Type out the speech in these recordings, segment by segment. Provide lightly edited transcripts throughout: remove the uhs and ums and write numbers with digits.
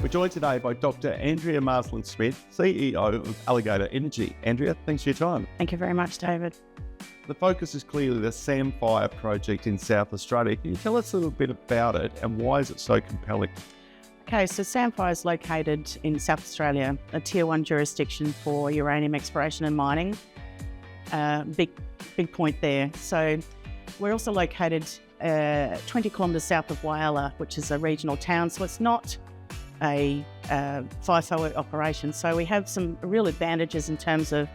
We're joined today by Dr. Andrea Marsland-Smith, CEO of Alligator Energy. Andrea, thanks for your time. Thank you very much, David. The focus is clearly the Samphire project in South Australia. Can you tell us a little bit about it and why is it so compelling? Okay, so Samphire is located in South Australia, a Tier 1 jurisdiction for uranium exploration and mining. Big point there. So we're also located 20 kilometres south of Whyalla, which is a regional town. So it's not a FIFO operation. So we have some real advantages in terms of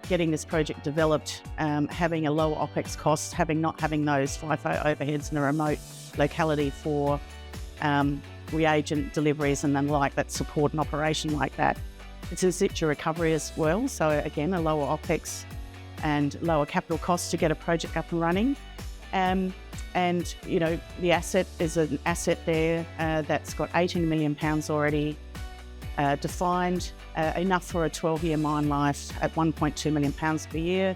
getting this project developed, having a lower OPEX cost, not having those FIFO overheads in a remote locality for reagent deliveries and then like that support an operation like that. It's in situ recovery as well. So again, a lower OPEX and lower capital costs to get a project up and running. And you know, the asset is an asset there that's got 18 million pounds already defined, enough for a 12-year mine life at 1.2 million pounds per year,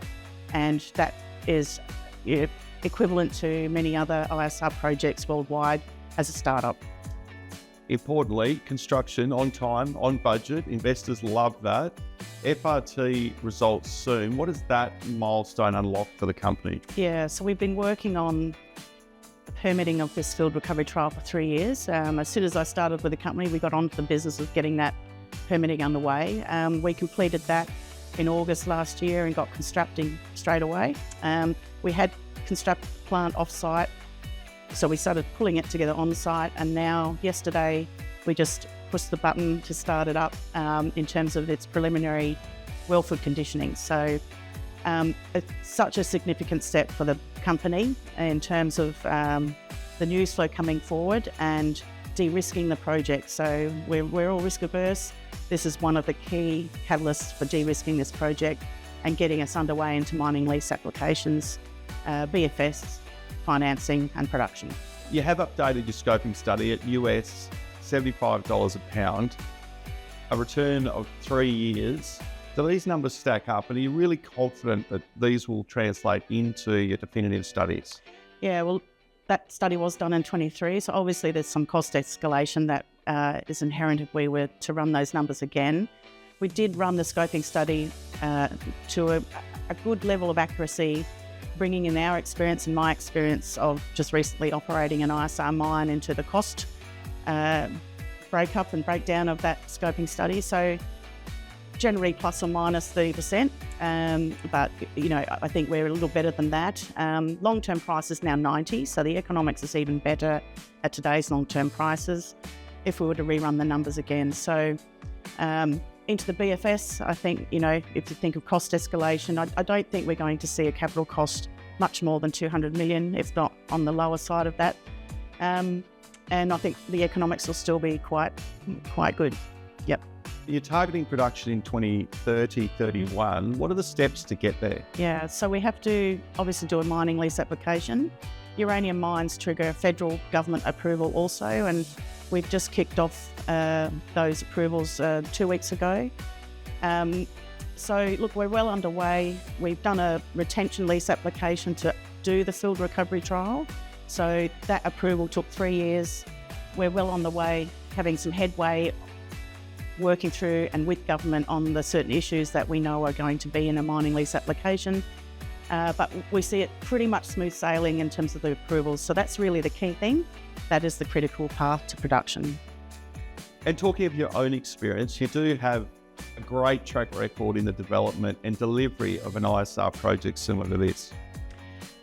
and that is equivalent to many other ISR projects worldwide as a startup. Importantly, construction on time, on budget. Investors love that. FRT results soon. What does that milestone unlock for the company? Yeah, so we've been working on the permitting of this field recovery trial for 3 years. As soon as I started with the company, we got onto the business of getting that permitting underway. We completed that in August last year and got constructing straight away. We had constructed the plant off-site, so we started pulling it together on-site, and now yesterday we just pushed the button to start it up in terms of its preliminary wellfield conditioning. So it's such a significant step for the company in terms of the news flow coming forward and de-risking the project. So we're all risk averse. This is one of the key catalysts for de-risking this project and getting us underway into mining lease applications, BFS, financing and production. You have updated your scoping study at US $75 a pound, a return of 3 years. Do these numbers stack up, and are you really confident that these will translate into your definitive studies? Yeah, well, that study was done in 23, so obviously there's some cost escalation that is inherent if we were to run those numbers again. We did run the scoping study to a good level of accuracy, bringing in our experience and my experience of just recently operating an ISR mine into the cost breakup and breakdown of that scoping study. So generally plus or minus 30%, but you know, I think we're a little better than that. Long-term price is now 90, so the economics is even better at today's long-term prices if we were to rerun the numbers again. So into the BFS, I think, you know, if you think of cost escalation, I don't think we're going to see a capital cost much more than 200 million, if not on the lower side of that. And I think the economics will still be quite good. Yep. You're targeting production in 2030, 31. What are the steps to get there? Yeah, so we have to obviously do a mining lease application. Uranium mines trigger federal government approval also, and we've just kicked off those approvals 2 weeks ago. So look, we're well underway. We've done a retention lease application to do the field recovery trial. So that approval took 3 years. We're well on the way, having some headway, working through and with government on the certain issues that we know are going to be in a mining lease application. But we see it pretty much smooth sailing in terms of the approvals. So that's really the key thing. That is the critical path to production. And talking of your own experience, you do have a great track record in the development and delivery of an ISR project similar to this.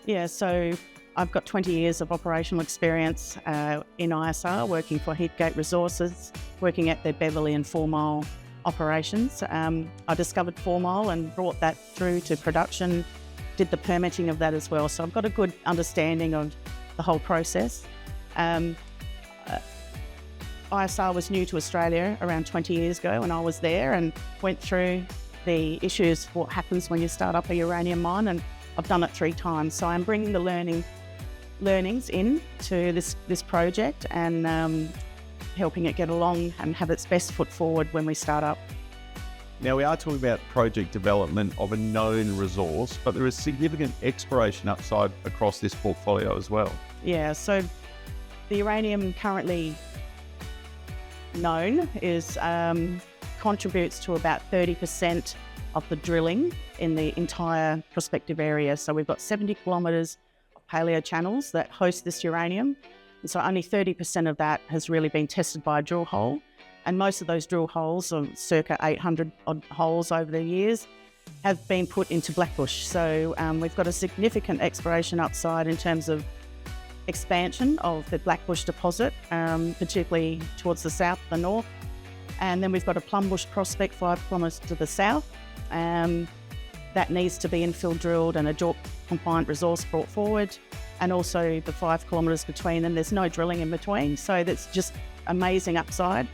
Yeah, so I've got 20 years of operational experience in ISR, working for Heathgate Resources, working at their Beverley and 4 Mile operations. I discovered 4 Mile and brought that through to production, did the permitting of that as well. So I've got a good understanding of the whole process. ISR was new to Australia around 20 years ago, and I was there and went through the issues, what happens when you start up a uranium mine, and I've done it 3 times. So I'm bringing the learnings into this project and helping it get along and have its best foot forward when we start up. Now, we are talking about project development of a known resource, but there is significant exploration upside across this portfolio as well. Yeah, so the uranium currently known is contributes to about 30% of the drilling in the entire prospective area. So we've got 70 kilometres of paleo channels that host this uranium. And so only 30% of that has really been tested by a drill hole. And most of those drill holes, or circa 800 odd holes over the years, have been put into Blackbush. So we've got a significant exploration upside in terms of expansion of the Blackbush deposit, particularly towards the south, the north. And then we've got a Plumbush prospect 5 kilometres to the south. That needs to be infill drilled and a JORC compliant resource brought forward. And also the 5 kilometres between them, there's no drilling in between. So that's just amazing upside.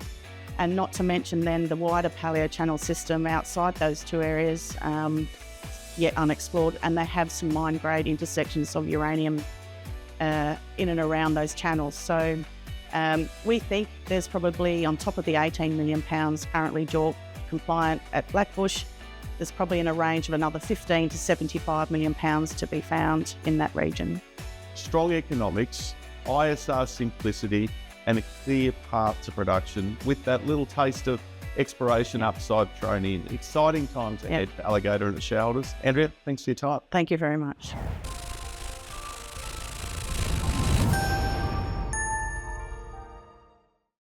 And not to mention then the wider paleo channel system outside those two areas, yet unexplored. And they have some mine grade intersections of uranium in and around those channels. So we think there's probably, on top of the 18 million pounds currently JORC compliant at Blackbush, there's probably in a range of another 15 to 75 million pounds to be found in that region. Strong economics, ISR simplicity, and a clear path to production with that little taste of exploration upside thrown in. Exciting times ahead for Alligator and its shareholders. Andrea, thanks for your time. Thank you very much.